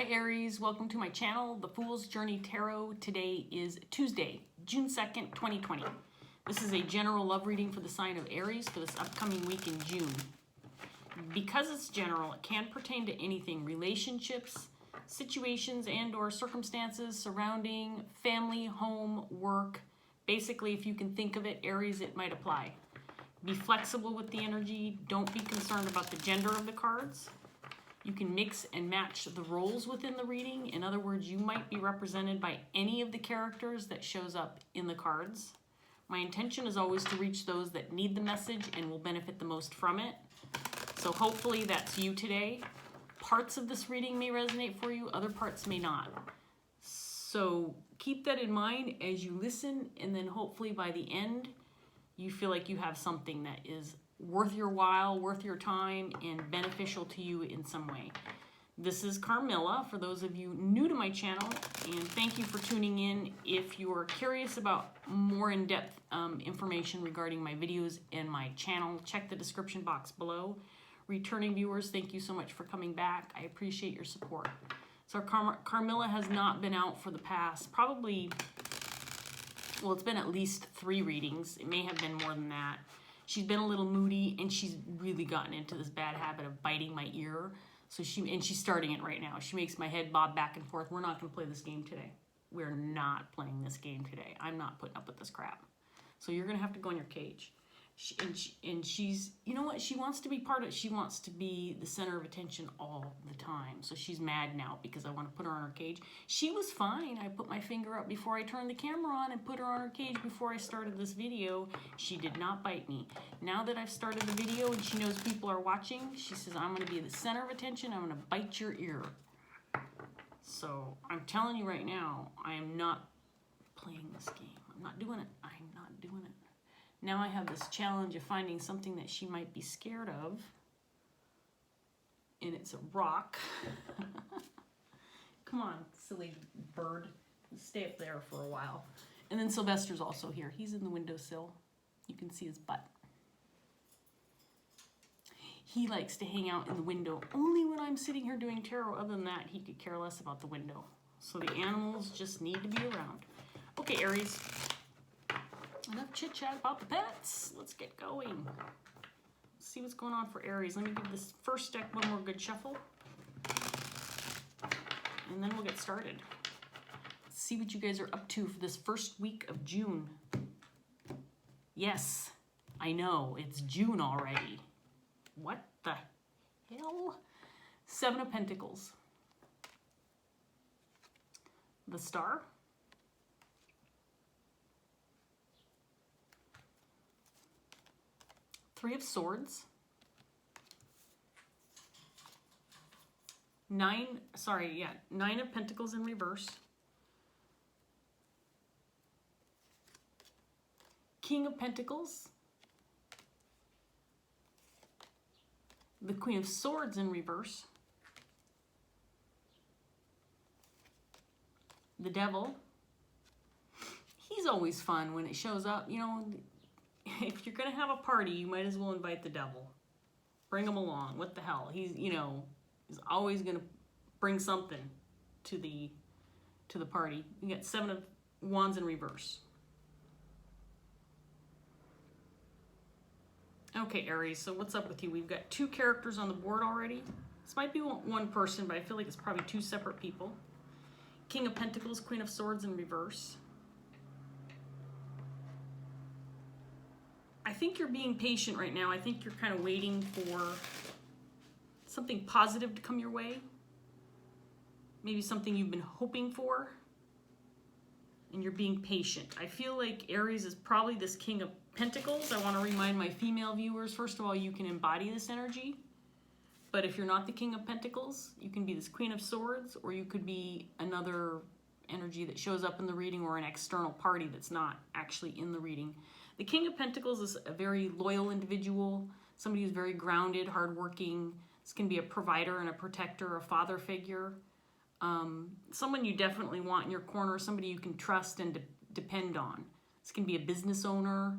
Hi Aries, welcome to my channel, The Fool's Journey Tarot. Today is Tuesday, June 2nd, 2020. This is a general love reading for the sign of Aries for this upcoming week in June. Because it's general, it can pertain to anything, relationships, situations and or circumstances surrounding family, home, work. Basically, if you can think of it, Aries, it might apply. Be flexible with the energy. Don't be concerned about the gender of the cards. You can mix and match the roles within the reading. In other words, you might be represented by any of the characters that shows up in the cards. My intention is always to reach those that need the message and will benefit the most from it. So hopefully that's you today. Parts of this reading may resonate for you, other parts may not. So keep that in mind as you listen, and then hopefully by the end, you feel like you have something that is worth your while, worth your time, and beneficial to you in some way. This is Carmilla, for those of you new to my channel, and thank you for tuning in. If you're curious about more in-depth information regarding my videos and my channel, check the description box below. Returning viewers, thank you so much for coming back. I appreciate your support. So Carmilla has not been out for the past, probably, well, it's been at least 3 readings. It may have been more than that. She's been a little moody, and she's really gotten into this bad habit of biting my ear. So she's starting it right now. She makes my head bob back and forth. We're not going to play this game today. We're not playing this game today. I'm not putting up with this crap. So you're going to have to go in your cage. She's, you know what? She wants to be part of it. She wants to be the center of attention all the time. So she's mad now because I want to put her on her cage. She was fine. I put my finger up before I turned the camera on and put her on her cage before I started this video. She did not bite me. Now that I've started the video and she knows people are watching, she says, I'm going to be the center of attention. I'm going to bite your ear. So I'm telling you right now, I am not playing this game. I'm not doing it. I'm not doing it. Now I have this challenge of finding something that she might be scared of. And it's a rock. Come on, silly bird. Stay up there for a while. And then Sylvester's also here. He's in the windowsill. You can see his butt. He likes to hang out in the window only when I'm sitting here doing tarot. Other than that, he could care less about the window. So the animals just need to be around. Okay, Aries. Enough chit-chat about the pets. Let's get going. Let's see what's going on for Aries. Let me give this first deck one more good shuffle. And then we'll get started. Let's see what you guys are up to for this first week of June. Yes, I know, it's June already. What the hell? 7 of Pentacles. The Star. Three of Swords, 9 of Pentacles in reverse, King of Pentacles, the Queen of Swords in reverse, the Devil. He's always fun when it shows up, you know. If you're going to have a party, you might as well invite the devil. Bring him along. What the hell? He's, you know, he's always going to bring something to the party. You got 7 of Wands in reverse. Okay, Aries, so what's up with you? We've got 2 characters on the board already. This might be one person, but I feel like it's probably 2 separate people. King of Pentacles, Queen of Swords in reverse. I think you're being patient right now. I think you're kind of waiting for something positive to come your way. Maybe something you've been hoping for. And you're being patient. I feel like Aries is probably this King of Pentacles. I want to remind my female viewers, first of all, you can embody this energy. But if you're not the King of Pentacles, you can be this Queen of Swords, or you could be another energy that shows up in the reading, or an external party that's not actually in the reading. The King of Pentacles is a very loyal individual, somebody who's very grounded, hardworking. This can be a provider and a protector, a father figure. Someone you definitely want in your corner, somebody you can trust and depend on. This can be a business owner,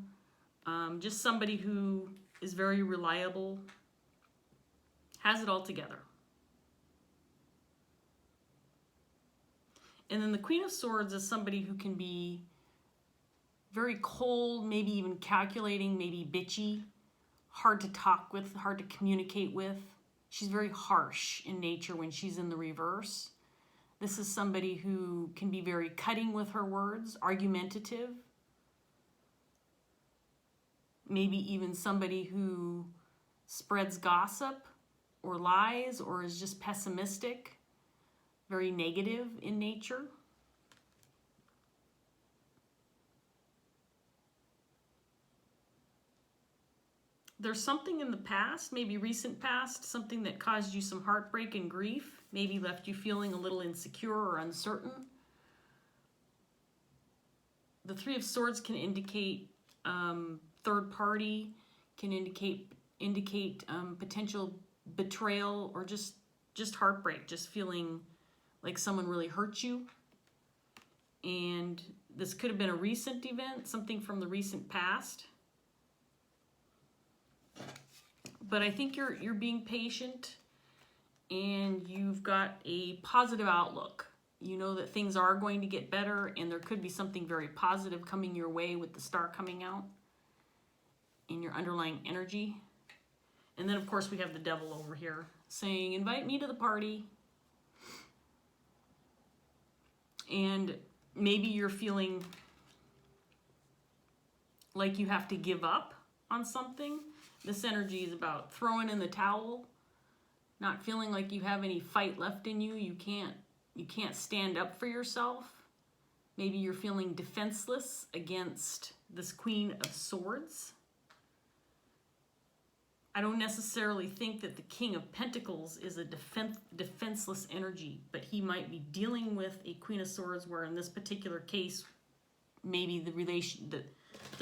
just somebody who is very reliable, has it all together. And then the Queen of Swords is somebody who can be very cold, maybe even calculating, maybe bitchy, hard to talk with, hard to communicate with. She's very harsh in nature when she's in the reverse. This is somebody who can be very cutting with her words, argumentative. Maybe even somebody who spreads gossip or lies or is just pessimistic, very negative in nature. There's something in the past, maybe recent past, something that caused you some heartbreak and grief, maybe left you feeling a little insecure or uncertain. The Three of Swords can indicate third party, can indicate potential betrayal or just heartbreak, just feeling like someone really hurt you. And this could have been a recent event, something from the recent past. But I think you're being patient and you've got a positive outlook. You know that things are going to get better and there could be something very positive coming your way with the star coming out in your underlying energy. And then of course we have the Devil over here saying, invite me to the party. And maybe you're feeling like you have to give up on something. This energy is about throwing in the towel, not feeling like you have any fight left in you. You can't stand up for yourself. Maybe you're feeling defenseless against this Queen of Swords. I don't necessarily think that the King of Pentacles is a defenseless energy, but he might be dealing with a Queen of Swords where in this particular case, maybe the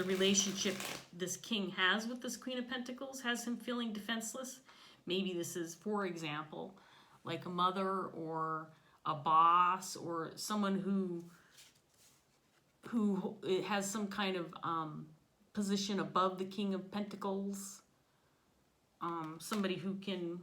relationship this king has with this Queen of Pentacles has him feeling defenseless. Maybe this is, for example, like a mother or a boss or someone who has some kind of position above the King of Pentacles. Somebody who can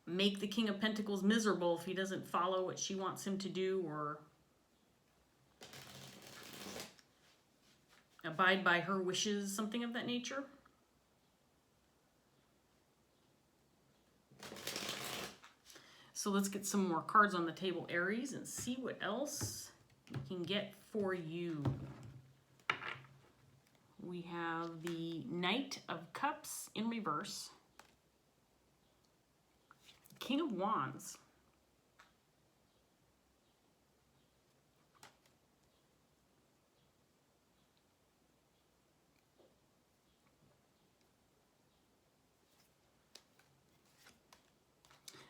make the King of Pentacles miserable if he doesn't follow what she wants him to do or abide by her wishes, something of that nature. So let's get some more cards on the table, Aries, and see what else we can get for you. We have the Knight of Cups in reverse. King of Wands.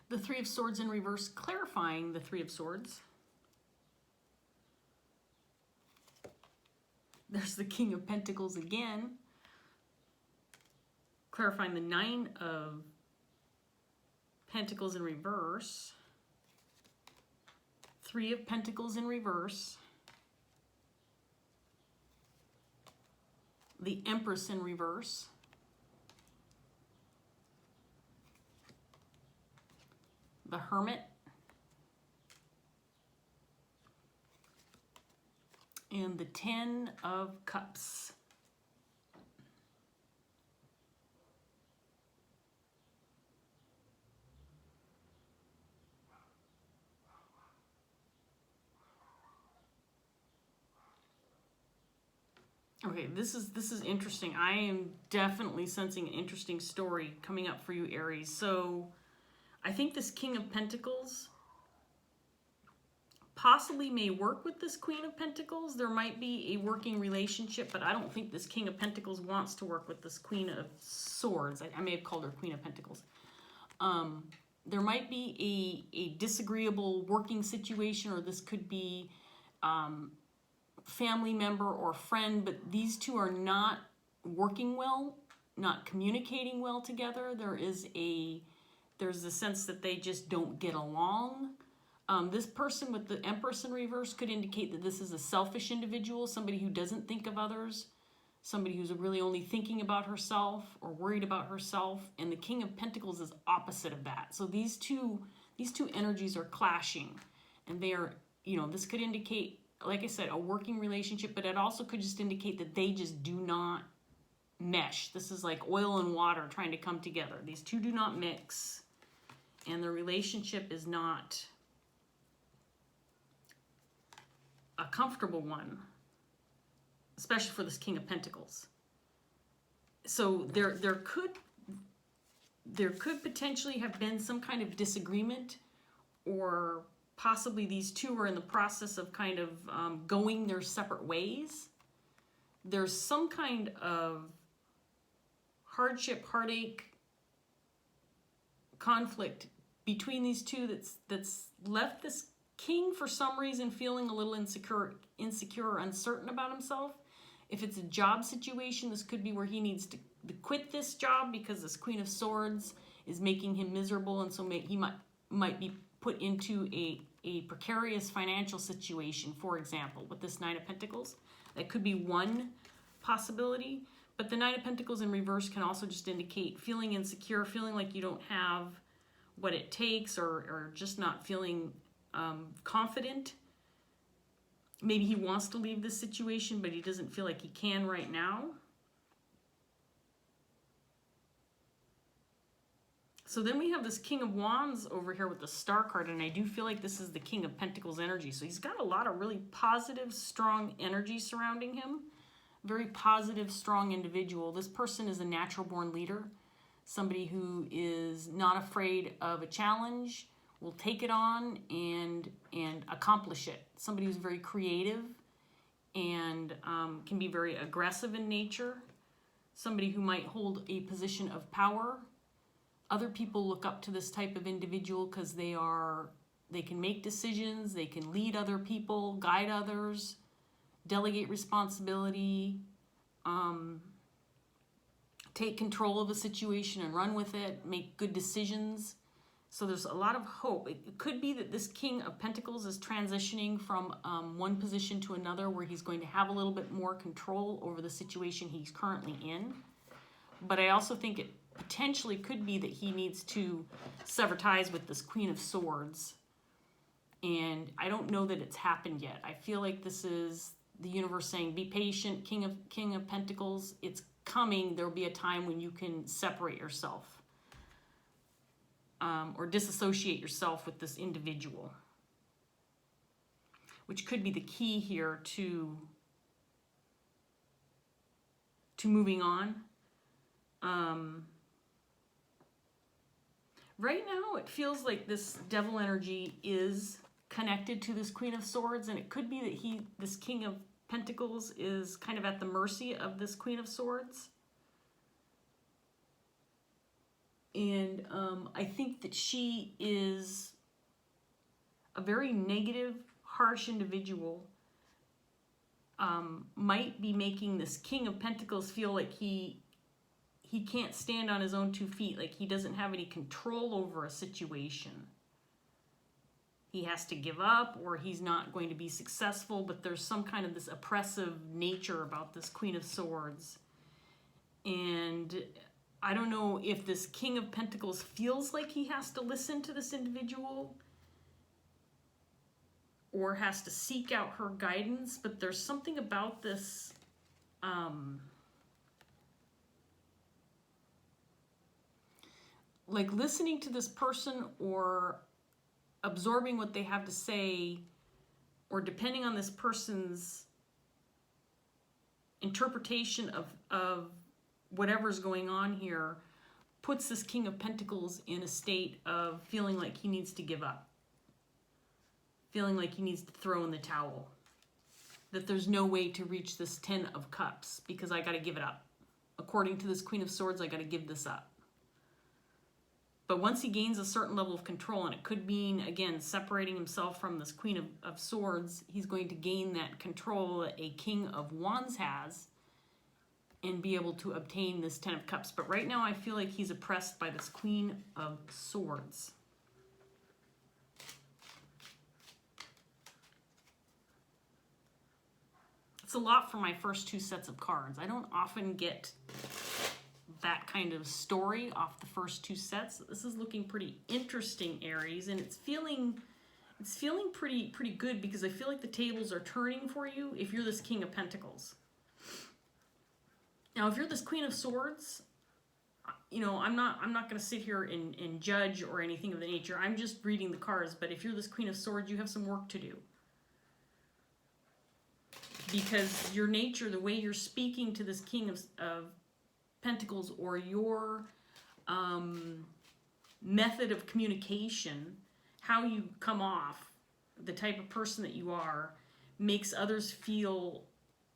The Three of Swords in reverse, clarifying the Three of Swords. There's the King of Pentacles again, clarifying the Nine of Pentacles in reverse, Three of Pentacles in reverse, the Empress in reverse, the Hermit, and the Ten of Cups. Okay, this is interesting. I am definitely sensing an interesting story coming up for you, Aries. So I think this King of Pentacles possibly may work with this Queen of Pentacles. There might be a working relationship, but I don't think this King of Pentacles wants to work with this Queen of Swords. I may have called her Queen of Pentacles. There might be a disagreeable working situation, or this could be family member or friend, but these two are not working well, not communicating well together. There's a sense that they just don't get along. This person with the Empress in reverse could indicate that this is a selfish individual, somebody who doesn't think of others, somebody who's really only thinking about herself or worried about herself, and the King of Pentacles is opposite of that. So these two energies are clashing, and they are, this could indicate, like I said, a working relationship, but it also could just indicate that they just do not mesh. This is like oil and water trying to come together. These two do not mix, and the relationship is not a comfortable one, especially for this King of Pentacles. So there could potentially have been some kind of disagreement, or possibly these two are in the process of kind of going their separate ways. There's some kind of hardship, heartache, conflict between these two that's left this King for some reason feeling a little insecure or uncertain about himself. If it's a job situation, this could be where he needs to quit this job because this Queen of Swords is making him miserable, and so he might be put into a precarious financial situation, for example, with this Nine of Pentacles. That could be one possibility. But the Nine of Pentacles in reverse can also just indicate feeling insecure, feeling like you don't have what it takes, or just not feeling confident. Maybe he wants to leave this situation, but he doesn't feel like he can right now. So then we have this King of Wands over here with the Star card, and I do feel like this is the King of Pentacles energy. So he's got a lot of really positive, strong energy surrounding him. Very positive, strong individual. This person is a natural born leader, somebody who is not afraid of a challenge, will take it on and accomplish it. Somebody who's very creative and can be very aggressive in nature. Somebody who might hold a position of power. Other people look up to this type of individual because they can make decisions, they can lead other people, guide others, delegate responsibility, take control of a situation and run with it, make good decisions. So there's a lot of hope. It could be that this King of Pentacles is transitioning from one position to another, where he's going to have a little bit more control over the situation he's currently in. But I also think it potentially could be that he needs to sever ties with this Queen of Swords. And I don't know that it's happened yet. I feel like this is the universe saying, be patient, King of Pentacles. It's coming. There'll be a time when you can separate yourself or disassociate yourself with this individual, which could be the key here to moving on. Right now, it feels like this Devil energy is connected to this Queen of Swords, and it could be that this King of Pentacles is kind of at the mercy of this Queen of Swords. And I think that she is a very negative, harsh individual. Might be making this King of Pentacles feel like he can't stand on his own 2 feet, like he doesn't have any control over a situation. He has to give up, or he's not going to be successful, but there's some kind of this oppressive nature about this Queen of Swords. And I don't know if this King of Pentacles feels like he has to listen to this individual or has to seek out her guidance, but there's something about this like listening to this person or absorbing what they have to say, or depending on this person's interpretation of whatever's going on here, puts this King of Pentacles in a state of feeling like he needs to give up, feeling like he needs to throw in the towel, that there's no way to reach this 10 of Cups because I got to give it up. According to this Queen of Swords, I got to give this up. But once he gains a certain level of control, and it could mean, again, separating himself from this Queen of Swords, he's going to gain that control that a King of Wands has and be able to obtain this 10 of Cups. But right now I feel like he's oppressed by this Queen of Swords. It's a lot for my first two sets of cards. I don't often get that kind of story off the first two sets. This is looking pretty interesting, Aries, and it's feeling pretty good because I feel like the tables are turning for you if you're this King of Pentacles. Now, if you're this Queen of Swords, you know, I'm not going to sit here and judge or anything of the nature. I'm just reading the cards. But if you're this Queen of Swords, you have some work to do. Because your nature, the way you're speaking to this King of Pentacles, or your method of communication, how you come off, the type of person that you are, makes others feel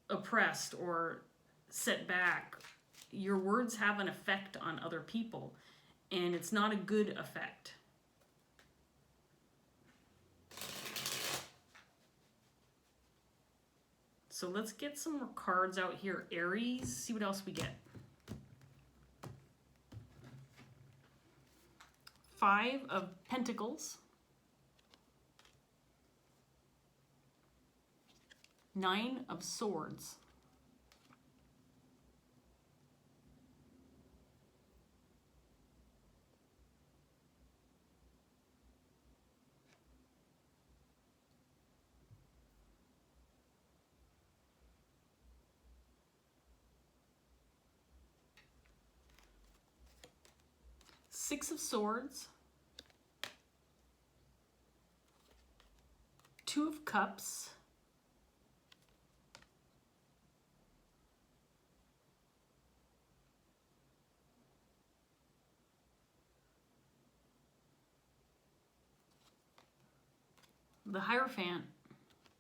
oppressed or set back. Your words have an effect on other people, and it's not a good effect. So let's get some more cards out here, Aries. See what else we get. 5 of Pentacles. 9 of Swords. Six of Swords. 2 of Cups. The Hierophant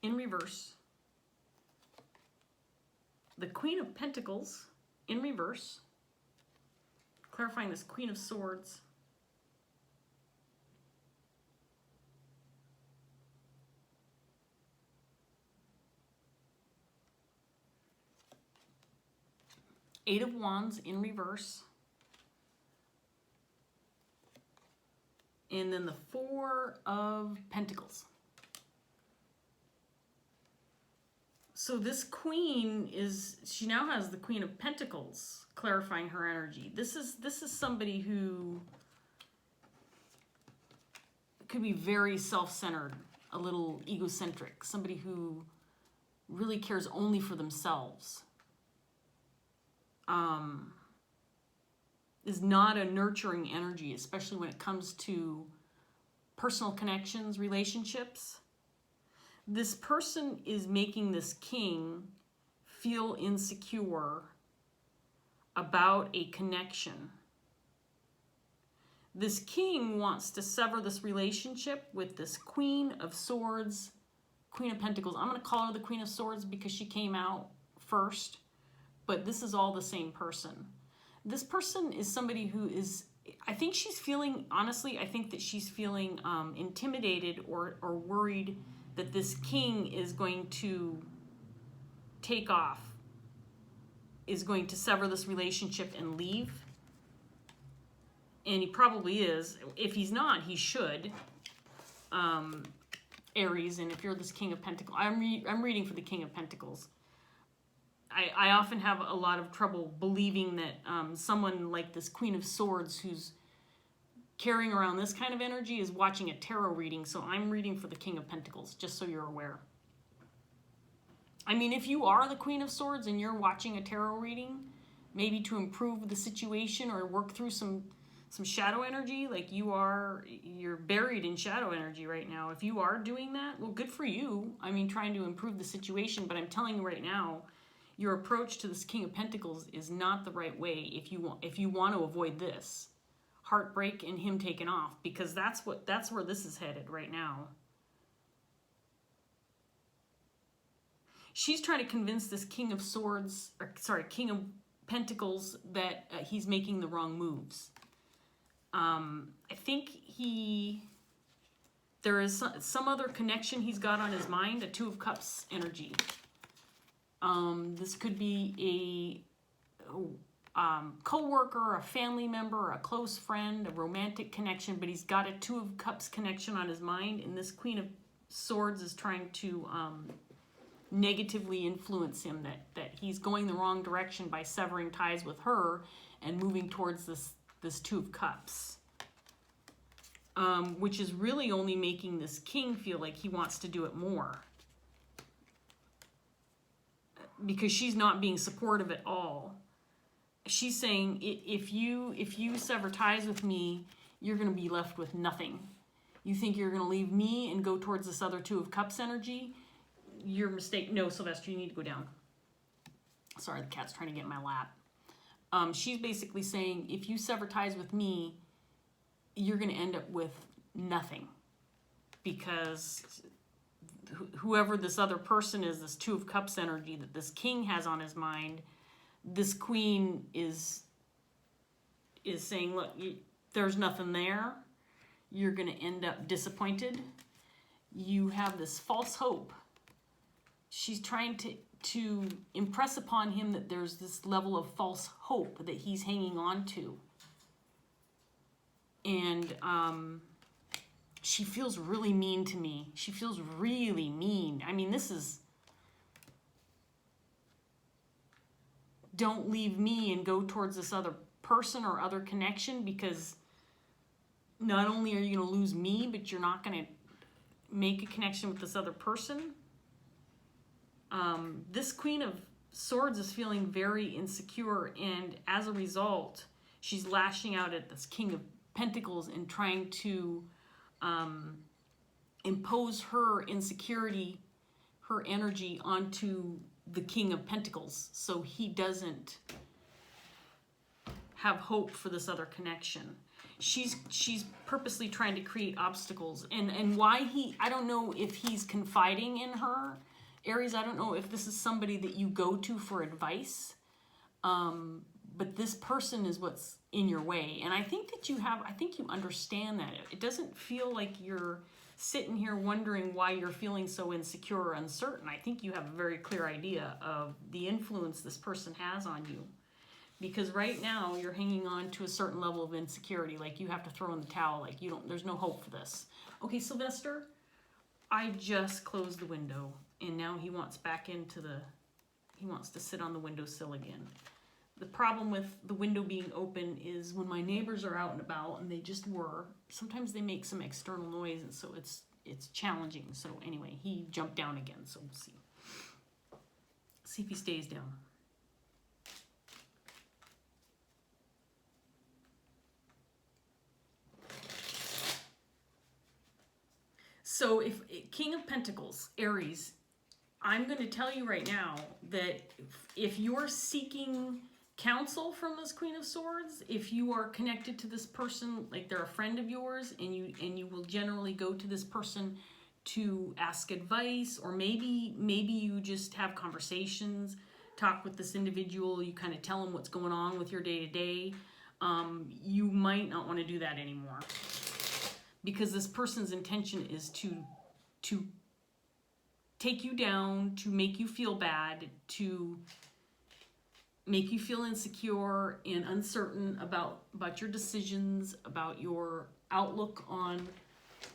in reverse. The Queen of Pentacles in reverse. Clarifying this Queen of Swords. Eight of Wands in reverse. And then the 4 of Pentacles. So this queen she now has the Queen of Pentacles clarifying her energy. This is somebody who could be very self-centered, a little egocentric, somebody who really cares only for themselves. Is not a nurturing energy, especially when it comes to personal connections, relationships. This person is making this king feel insecure about a connection. This king wants to sever this relationship with this Queen of Swords, Queen of Pentacles. I'm going to call her the Queen of Swords because she came out first, but this is all the same person. This person is somebody who is, I think she's feeling, honestly, I think that she's feeling intimidated or worried that this king is going to take off, is going to sever this relationship and leave. And he probably is. If he's not, he should. Aries, and if you're this King of Pentacles, I'm reading for the King of Pentacles. I often have a lot of trouble believing that someone like this Queen of Swords who's carrying around this kind of energy is watching a tarot reading, so I'm reading for the King of Pentacles, just so you're aware. I mean, if you are the Queen of Swords and you're watching a tarot reading, maybe to improve the situation or work through some shadow energy, like you're buried in shadow energy right now. If you are doing that, well, good for you. I mean, trying to improve the situation, but I'm telling you right now, your approach to this King of Pentacles is not the right way if you want to avoid this heartbreak and him taking off, because that's where this is headed right now. She's trying to convince this King of Swords, or sorry, King of Pentacles, that he's making the wrong moves. I think there is some other connection he's got on his mind, a Two of Cups energy. This could be a co-worker, a family member, a close friend, a romantic connection, but he's got a Two of Cups connection on his mind, and this Queen of Swords is trying to negatively influence him, that he's going the wrong direction by severing ties with her and moving towards this Two of Cups. Which is really only making this king feel like he wants to do it more. Because she's not being supportive at all. She's saying, if you sever ties with me, you're going to be left with nothing. You think you're going to leave me and go towards this other Two of Cups energy? You're mistaken. No, Sylvester, you need to go down. Sorry, the cat's trying to get in my lap. She's basically saying, if you sever ties with me, you're going to end up with nothing. Because whoever this other person is, this Two of Cups energy that this king has on his mind, this queen is saying, look, there's nothing there. You're going to end up disappointed. You have this false hope. She's trying to impress upon him that there's this level of false hope that he's hanging on to. And she feels really mean to me. She feels really mean. I mean, this is, don't leave me and go towards this other person or other connection, because not only are you going to lose me, but you're not going to make a connection with this other person. This Queen of Swords is feeling very insecure, and as a result, she's lashing out at this King of Pentacles and trying to impose her insecurity, her energy onto the King of Pentacles, so he doesn't have hope for this other connection. She's purposely trying to create obstacles, and why I don't know if he's confiding in her, Aries. I don't know if this is somebody that you go to for advice, but this person is what's in your way. And I think that I think you understand that. It doesn't feel like you're sitting here wondering why you're feeling so insecure or uncertain. I think you have a very clear idea of the influence this person has on you. Because right now you're hanging on to a certain level of insecurity, like you have to throw in the towel, like there's no hope for this. Okay, Sylvester, I just closed the window, and now he wants he wants to sit on the windowsill again. The problem with the window being open is when my neighbors are out and about, and they just were, sometimes they make some external noise, and so it's challenging. So anyway, he jumped down again, so we'll see. See if he stays down. So if King of Pentacles, Aries, I'm going to tell you right now that if you're seeking counsel from this Queen of Swords, if you are connected to this person, like they're a friend of yours, and you will generally go to this person to ask advice, or maybe you just have conversations, talk with this individual, you kind of tell them what's going on with your day-to-day, you might not want to do that anymore. Because this person's intention is to take you down, to make you feel bad, to make you feel insecure and uncertain about your decisions, about your outlook on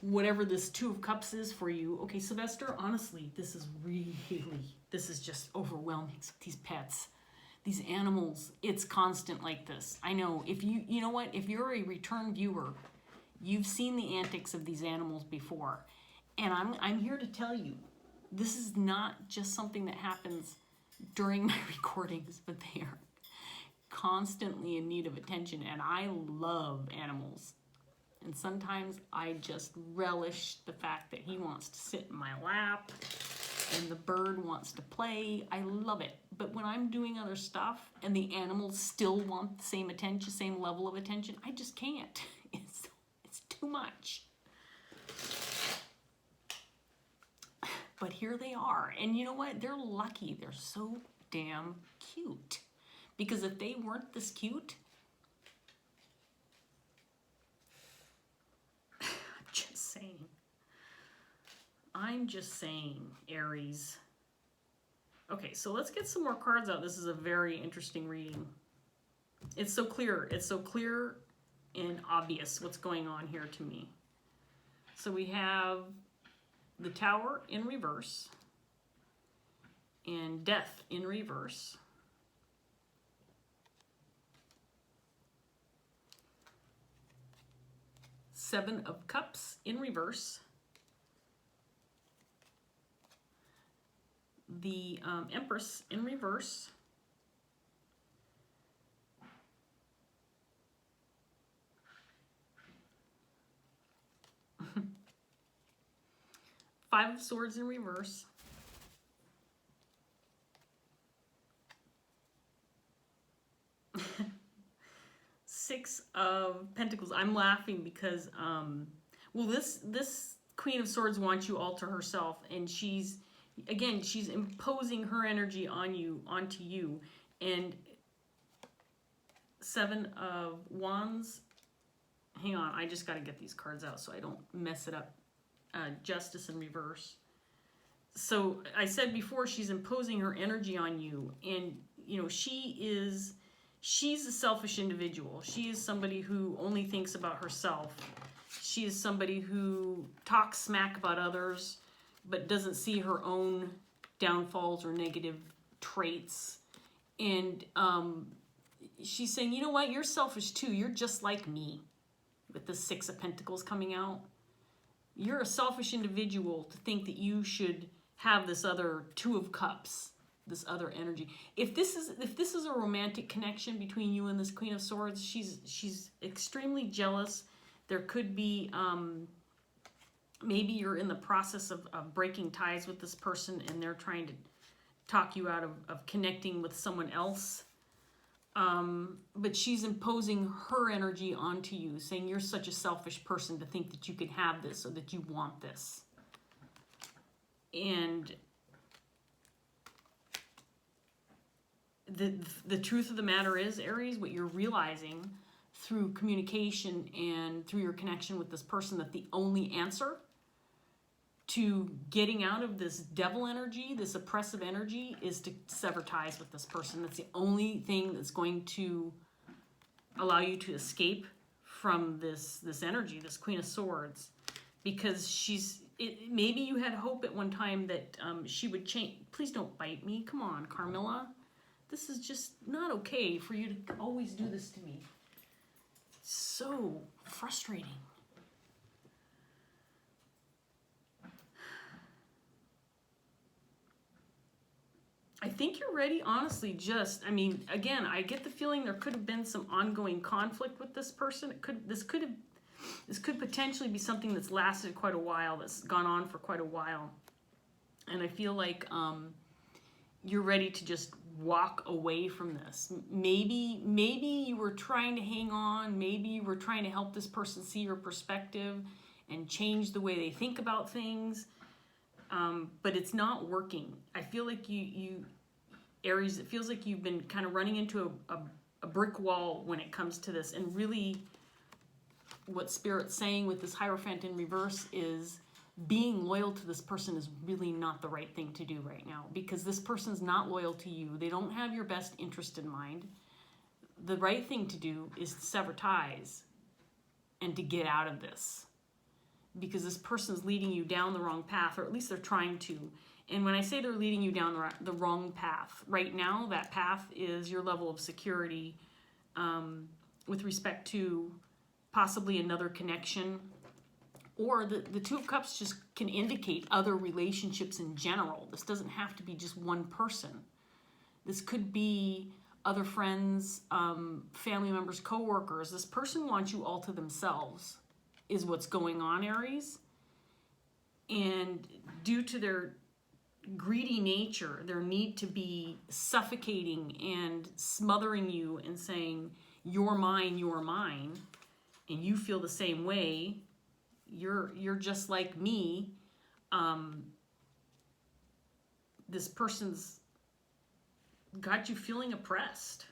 whatever this Two of Cups is for you. Okay, Sylvester, honestly, this is just overwhelming. These pets, these animals, it's constant like this. I know, if you know what, if you're a return viewer, you've seen the antics of these animals before. And I'm here to tell you, this is not just something that happens during my recordings, but they are constantly in need of attention. And I love animals. And sometimes I just relish the fact that he wants to sit in my lap and the bird wants to play. I love it. But when I'm doing other stuff and the animals still want the same attention, same level of attention, I just can't. It's too much. But here they are. And you know what? They're lucky. They're so damn cute. Because if they weren't this cute, I'm just saying, Aries. Okay, so let's get some more cards out. This is a very interesting reading. It's so clear. It's so clear and obvious what's going on here to me. So we have the Tower in reverse. and Death in reverse. Seven of Cups in reverse. The Empress in reverse. Five of Swords in reverse. Six of Pentacles. I'm laughing because, well, this Queen of Swords wants you all to herself, and she's imposing her energy onto you. And Seven of Wands. Hang on, I just got to get these cards out so I don't mess it up. Justice in reverse. So I said before, she's imposing her energy on you, and you know she's a selfish individual. She is somebody who only thinks about herself. She is somebody who talks smack about others but doesn't see her own downfalls or negative traits. And she's saying, you know what, you're selfish too. You're just like me. With the Six of Pentacles coming out, you're a selfish individual to think that you should have this other Two of Cups, this other energy. If this is a romantic connection between you and this Queen of Swords, she's extremely jealous. There could be maybe you're in the process of breaking ties with this person, and they're trying to talk you out of connecting with someone else. But she's imposing her energy onto you, saying you're such a selfish person to think that you can have this or that you want this. And the truth of the matter is, Aries, what you're realizing through communication and through your connection with this person, that the only answer to getting out of this devil energy, this oppressive energy, is to sever ties with this person. That's the only thing that's going to allow you to escape from this energy, this Queen of Swords. Because maybe you had hope at one time that she would change. Please don't bite me. Come on, Carmilla. This is just not okay for you to always do this to me. It's so frustrating. I think you're ready, honestly. I mean, again, I get the feeling there could have been some ongoing conflict with this person. This could potentially be something that's lasted quite a while, that's gone on for quite a while. And I feel like you're ready to just walk away from this. Maybe you were trying to hang on. Maybe you were trying to help this person see your perspective and change the way they think about things. But it's not working. I feel like you Aries, it feels like you've been kind of running into a brick wall when it comes to this. And really what Spirit's saying with this Hierophant in reverse is being loyal to this person is really not the right thing to do right now, because this person's not loyal to you. They don't have your best interest in mind. The right thing to do is to sever ties and to get out of this, because this person's leading you down the wrong path, or at least they're trying to. And when I say they're leading you down the wrong path, right now that path is your level of security with respect to possibly another connection. Or the Two of Cups just can indicate other relationships in general. This doesn't have to be just one person. This could be other friends, family members, co-workers. This person wants you all to themselves, is what's going on, Aries. And due to their greedy nature, their need to be suffocating and smothering you and saying, you're mine, and you feel the same way, you're just like me, this person's got you feeling oppressed.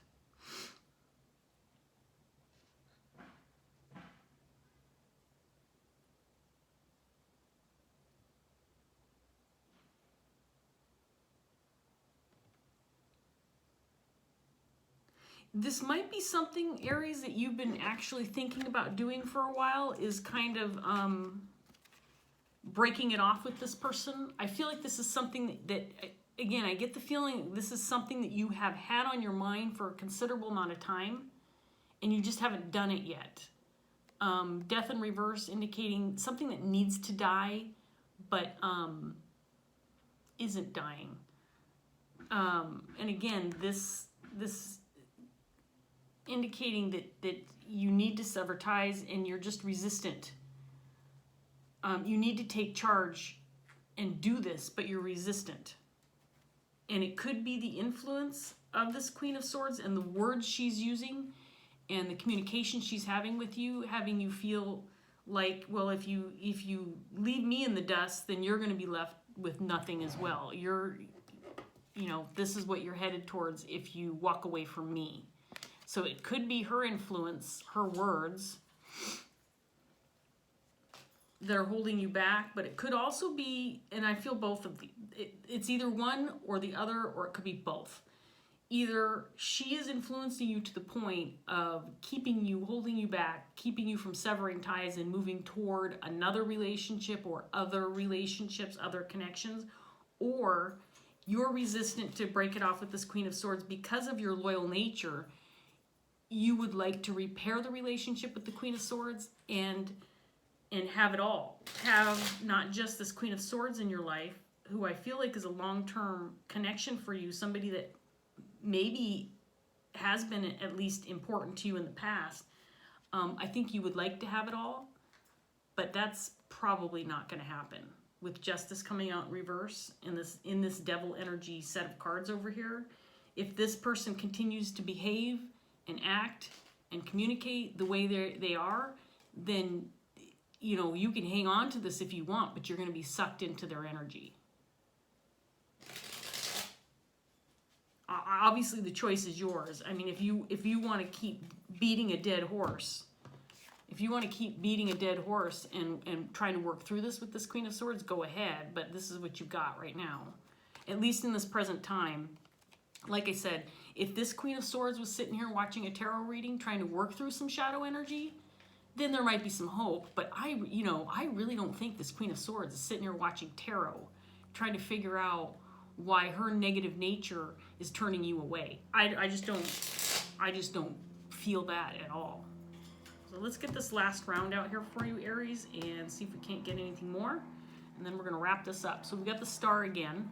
This might be something, Aries, that you've been actually thinking about doing for a while, is kind of breaking it off with this person. I feel like this is something that again, I get the feeling this is something that you have had on your mind for a considerable amount of time, and you just haven't done it yet. Death in reverse indicating something that needs to die, but isn't dying. And again, this indicating that you need to sever ties and you're just resistant. You need to take charge and do this, but you're resistant. And it could be the influence of this Queen of Swords and the words she's using and the communication she's having with you, having you feel like, well, if you leave me in the dust, then you're going to be left with nothing as well. This is what you're headed towards if you walk away from me. So it could be her influence, her words that are holding you back, but it could also be, and I feel both of it's either one or the other, or it could be both. Either she is influencing you to the point of keeping you, holding you back, keeping you from severing ties and moving toward another relationship or other relationships, other connections, or you're resistant to break it off with this Queen of Swords because of your loyal nature. You would like to repair the relationship with the Queen of Swords and have it all. Have not just this Queen of Swords in your life, who I feel like is a long-term connection for you, somebody that maybe has been at least important to you in the past. I think you would like to have it all, but that's probably not going to happen. With Justice coming out in reverse in this devil energy set of cards over here, if this person continues to behave and act and communicate the way they are, then you can hang on to this if you want, but you're going to be sucked into their energy. Obviously, the choice is yours. I mean, if you want to keep beating a dead horse, and trying to work through this with this Queen of Swords, go ahead. But this is what you've got right now, at least in this present time. Like I said, if this Queen of Swords was sitting here watching a tarot reading, trying to work through some shadow energy, then there might be some hope. But I really don't think this Queen of Swords is sitting here watching tarot, trying to figure out why her negative nature is turning you away. I just don't feel that at all. So let's get this last round out here for you, Aries, and see if we can't get anything more. And then we're going to wrap this up. So we got the Star again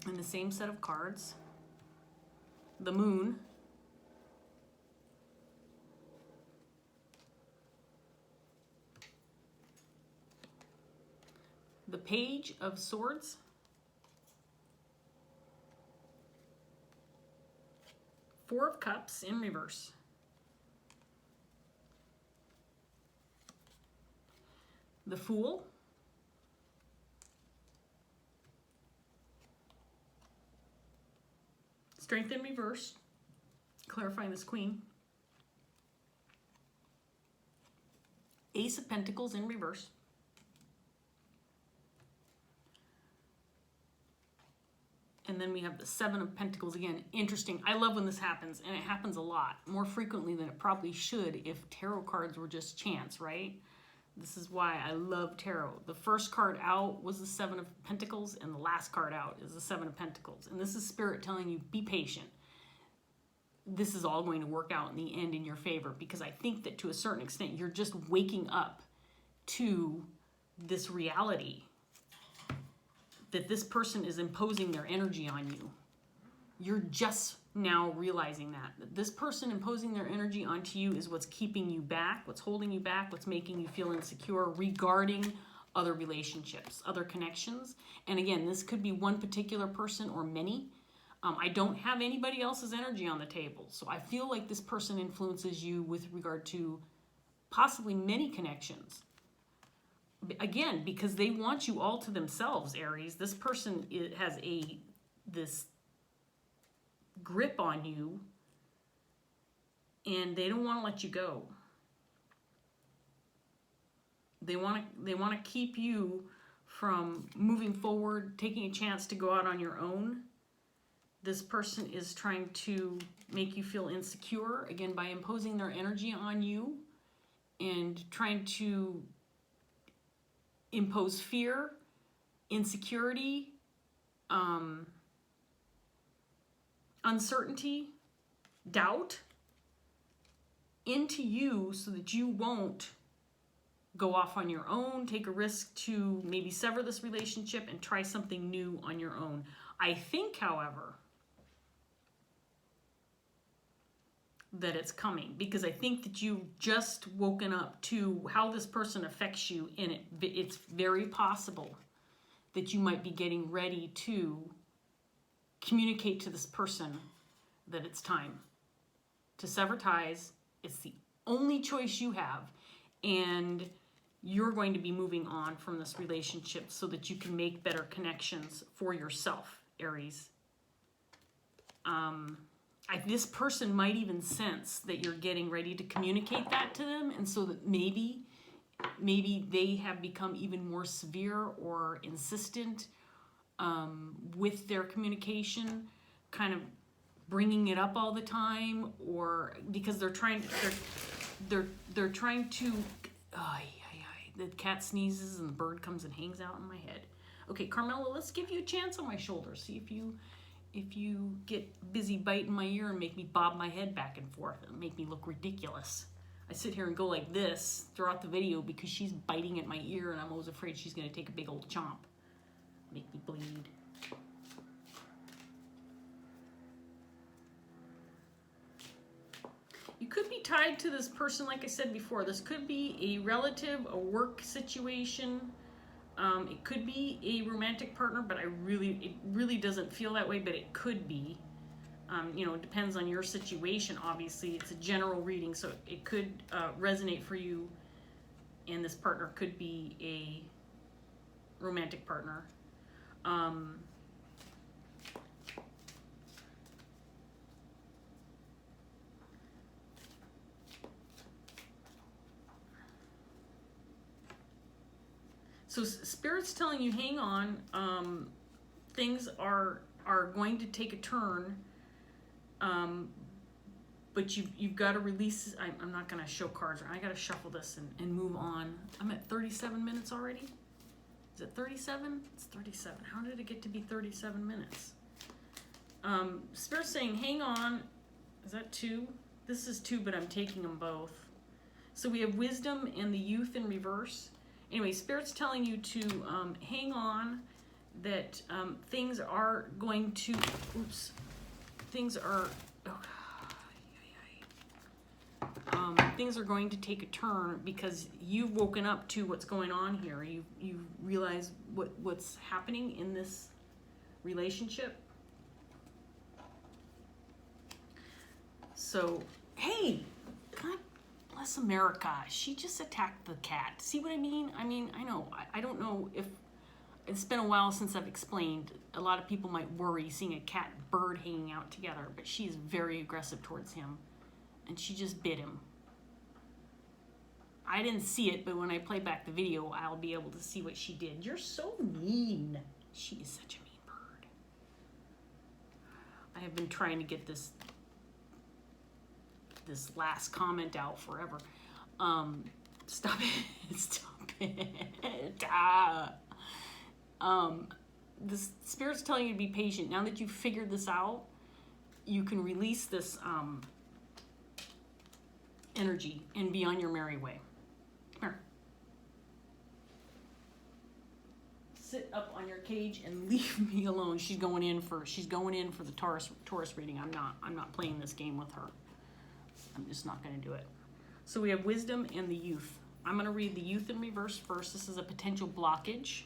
in the same set of cards. The Moon. The Page of Swords. Four of Cups in reverse. The Fool. Strength in reverse, clarifying this Queen. Ace of Pentacles in reverse. And then we have the Seven of Pentacles again. Interesting. I love when this happens, and it happens a lot, more frequently than it probably should if tarot cards were just chance, right? This is why I love tarot. The first card out was the Seven of Pentacles, and the last card out is the Seven of Pentacles. And this is Spirit telling you, be patient. This is all going to work out in the end in your favor, because I think that to a certain extent, you're just waking up to this reality that this person is imposing their energy on you. You're just now realizing that this person imposing their energy onto you is what's keeping you back, what's holding you back, what's making you feel insecure regarding other relationships, other connections. And again, this could be one particular person or many. I don't have anybody else's energy on the table. So I feel like this person influences you with regard to possibly many connections. Again, because they want you all to themselves, Aries. This person has this grip on you, and they don't want to let you go. They want to keep you from moving forward, taking a chance to go out on your own. This person is trying to make you feel insecure, again, by imposing their energy on you and trying to impose fear, insecurity, uncertainty, doubt into you so that you won't go off on your own, take a risk to maybe sever this relationship and try something new on your own. I think, however, that it's coming, because I think that you've just woken up to how this person affects you, and it's very possible that you might be getting ready to communicate to this person that it's time to sever ties. It's the only choice you have, and you're going to be moving on from this relationship so that you can make better connections for yourself, Aries. This person might even sense that you're getting ready to communicate that to them, and so that maybe they have become even more severe or insistent with their communication, kind of bringing it up all the time, or because they're trying to. The cat sneezes and the bird comes and hangs out in my head. Okay, Carmela, let's give you a chance on my shoulder. See if you get busy biting my ear and make me bob my head back and forth and make me look ridiculous. I sit here and go like this throughout the video because she's biting at my ear and I'm always afraid she's going to take a big old chomp. Make me bleed. You could be tied to this person, like I said before. This could be a relative, a work situation. It could be a romantic partner, but it really doesn't feel that way, but it could be. It depends on your situation, obviously. It's a general reading, so it could resonate for you, and this partner could be a romantic partner. So Spirit's telling you, hang on, things are going to take a turn, but you've got to release. I'm not going to show cards. I got to shuffle this and move on. I'm at 37 minutes already. Is it 37? It's 37. How did it get to be 37 minutes? Spirit's saying, hang on. Is that 2? This is 2, but I'm taking them both. So we have wisdom and the youth in reverse. Anyway, Spirit's telling you to hang on, that things are going to, things are going to take a turn because you've woken up to what's going on here. You realize what's happening in this relationship. So, hey, God bless America. She just attacked the cat. See what I mean? I know. I don't know if it's been a while since I've explained. A lot of people might worry seeing a cat and bird hanging out together, but she is very aggressive towards him, and she just bit him. I didn't see it, but when I play back the video, I'll be able to see what she did. You're so mean. She is such a mean bird. I have been trying to get this last comment out forever. Stop it. Stop it. The Spirit's telling you to be patient. Now that you've figured this out, you can release this energy and be on your merry way. Come here. Sit up on your cage and leave me alone. She's going in for the Taurus reading. I'm not playing this game with her. I'm just not going to do it. So we have wisdom and the youth. I'm going to read the youth in reverse first. This is a potential blockage.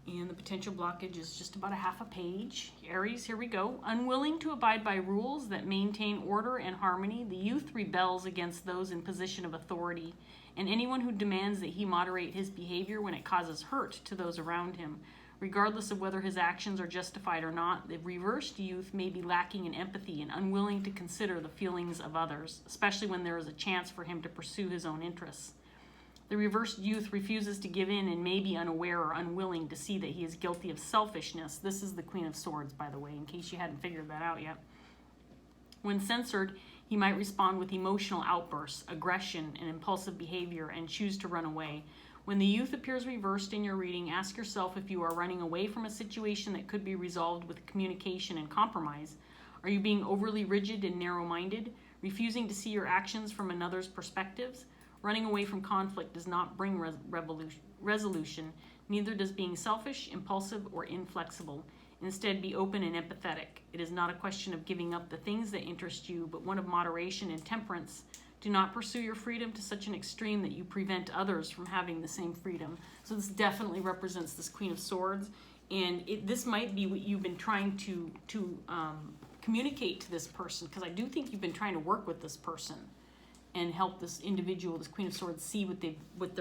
And the potential blockage is just about a half a page. Aries, here we go. Unwilling to abide by rules that maintain order and harmony, the youth rebels against those in position of authority and anyone who demands that he moderate his behavior when it causes hurt to those around him. Regardless of whether his actions are justified or not, the reversed youth may be lacking in empathy and unwilling to consider the feelings of others, especially when there is a chance for him to pursue his own interests. The reversed youth refuses to give in and may be unaware or unwilling to see that he is guilty of selfishness. This is the Queen of Swords, by the way, in case you hadn't figured that out yet. When censored, He might respond with emotional outbursts, aggression, and impulsive behavior, and choose to run away. When the youth appears reversed in your reading, ask yourself if you are running away from a situation that could be resolved with communication and compromise. Are you being overly rigid and narrow-minded, refusing to see your actions from another's perspectives? Running away from conflict does not bring resolution, neither does being selfish, impulsive, or inflexible. Instead, be open and empathetic. It is not a question of giving up the things that interest you, but one of moderation and temperance. Do not pursue your freedom to such an extreme that you prevent others from having the same freedom. So this definitely represents this Queen of Swords, and this might be what you've been trying to communicate to this person, because I do think you've been trying to work with this person and help this individual, this Queen of Swords, see what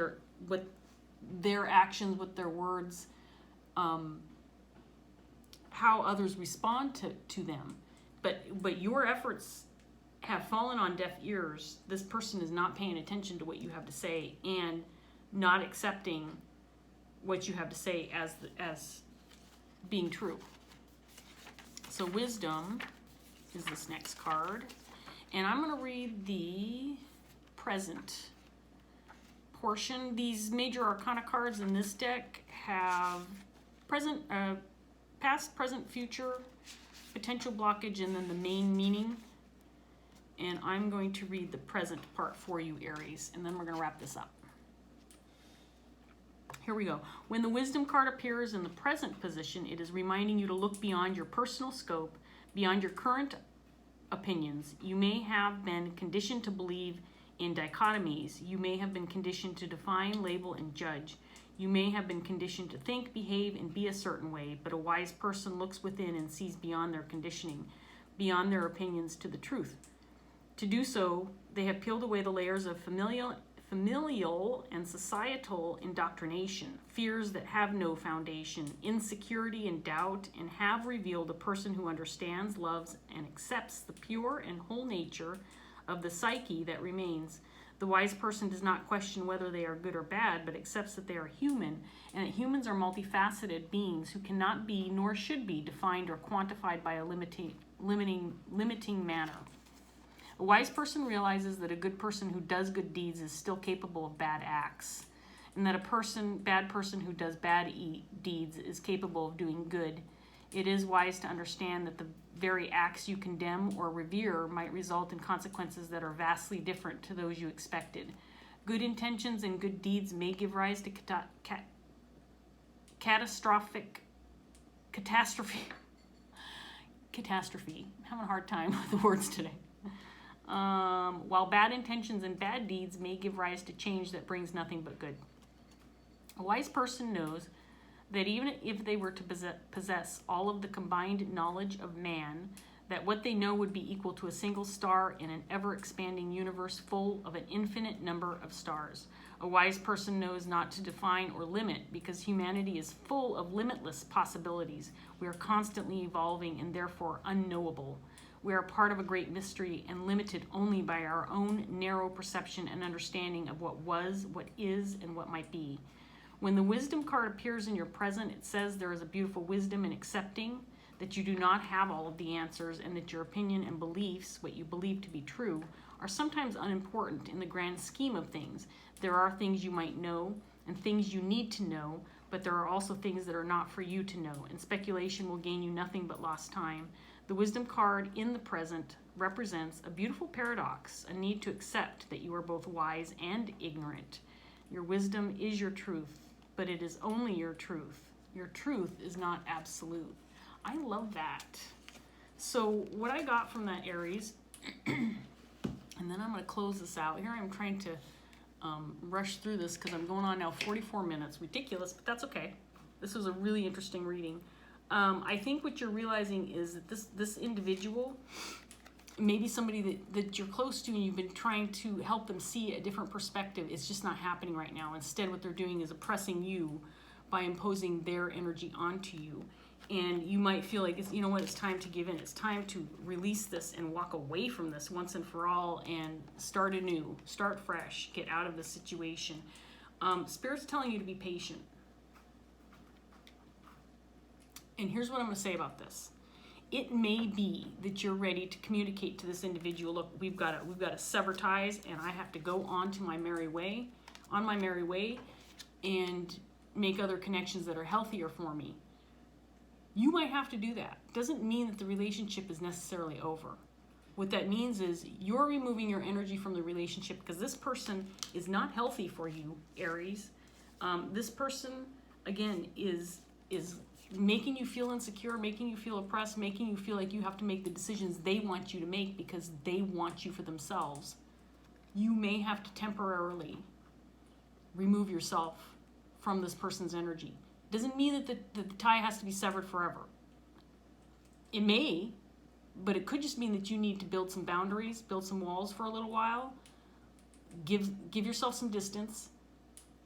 their actions, what their words, how others respond to them. But your efforts have fallen on deaf ears. This person is not paying attention to what you have to say and not accepting what you have to say as being true. So Wisdom is this next card. And I'm going to read the present portion. These major arcana cards in this deck have past, present, future, potential blockage, and then the main meaning. And I'm going to read the present part for you, Aries, and then we're going to wrap this up. Here we go. When the Wisdom card appears in the present position, it is reminding you to look beyond your personal scope, beyond your current opinions. You may have been conditioned to believe in dichotomies. You may have been conditioned to define, label, and judge. You may have been conditioned to think, behave, and be a certain way, but a wise person looks within and sees beyond their conditioning, beyond their opinions to the truth. To do so, they have peeled away the layers of familial and societal indoctrination, fears that have no foundation, insecurity and doubt, and have revealed a person who understands, loves, and accepts the pure and whole nature of the psyche that remains. The wise person does not question whether they are good or bad, but accepts that they are human, and that humans are multifaceted beings who cannot be nor should be defined or quantified by a limiting manner. A wise person realizes that a good person who does good deeds is still capable of bad acts, and that a bad person who does bad deeds is capable of doing good. It is wise to understand that the very acts you condemn or revere might result in consequences that are vastly different to those you expected. Good intentions and good deeds may give rise to catastrophe. I'm having a hard time with the words today. While bad intentions and bad deeds may give rise to change that brings nothing but good. A wise person knows that even if they were to possess all of the combined knowledge of man, that what they know would be equal to a single star in an ever-expanding universe full of an infinite number of stars. A wise person knows not to define or limit, because humanity is full of limitless possibilities. We are constantly evolving and therefore unknowable. We are part of a great mystery and limited only by our own narrow perception and understanding of what was, what is, and what might be. When the Wisdom card appears in your present, it says there is a beautiful wisdom in accepting that you do not have all of the answers, and that your opinion and beliefs, what you believe to be true, are sometimes unimportant in the grand scheme of things. There are things you might know and things you need to know, but there are also things that are not for you to know, and speculation will gain you nothing but lost time. The Wisdom card in the present represents a beautiful paradox, a need to accept that you are both wise and ignorant. Your wisdom is your truth, but it is only your truth. Your truth is not absolute. I love that. So what I got from that, Aries, and then I'm going to close this out. Here I'm trying to rush through this because I'm going on now 44 minutes. Ridiculous, but that's okay. This was a really interesting reading. I think what you're realizing is that this individual, maybe somebody that you're close to and you've been trying to help them see a different perspective, is just not happening right now. Instead, what they're doing is oppressing you by imposing their energy onto you. And you might feel like, you know what, it's time to give in. It's time to release this and walk away from this once and for all and start anew, start fresh, get out of this situation. Spirit's telling you to be patient. And here's what I'm going to say about this. it may be that you're ready to communicate to this individual, look, we've got to sever ties, and I have to go on my merry way, and make other connections that are healthier for me. You might have to do that. Doesn't mean that the relationship is necessarily over. What that means is you're removing your energy from the relationship because this person is not healthy for you, Aries. This person, again, is making you feel insecure, making you feel oppressed, making you feel like you have to make the decisions they want you to make because they want you for themselves. You may have to temporarily remove yourself from this person's energy. Doesn't mean that the tie has to be severed forever. It may, but it could just mean that you need to build some boundaries, build some walls for a little while, give yourself some distance,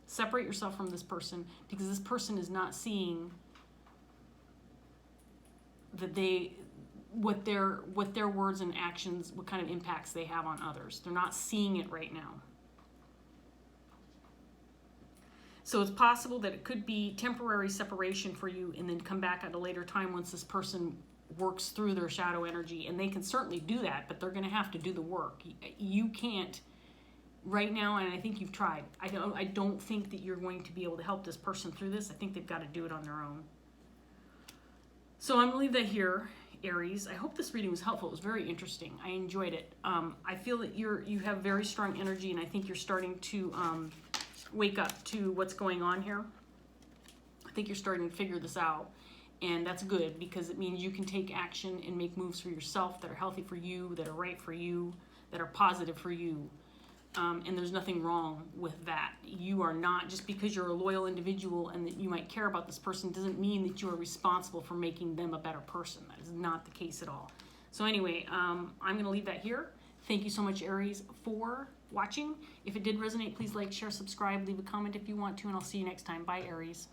separate yourself from this person because this person is not seeing that what their words and actions, what kind of impacts they have on others. They're not seeing it right now. So it's possible that it could be temporary separation for you and then come back at a later time once this person works through their shadow energy. And they can certainly do that, but they're going to have to do the work. You can't right now, and I think you've tried. I don't think that you're going to be able to help this person through this. I think they've got to do it on their own. So I'm going to leave that here, Aries. I hope this reading was helpful. It was very interesting. I enjoyed it. I feel that you have very strong energy, and I think you're starting to wake up to what's going on here. I think you're starting to figure this out, and that's good because it means you can take action and make moves for yourself that are healthy for you, that are right for you, that are positive for you. And there's nothing wrong with that. You are not, just because you're a loyal individual and that you might care about this person doesn't mean that you are responsible for making them a better person. That is not the case at all. So anyway, I'm going to leave that here. Thank you so much, Aries, for watching. If it did resonate, please like, share, subscribe, leave a comment if you want to, and I'll see you next time. Bye, Aries.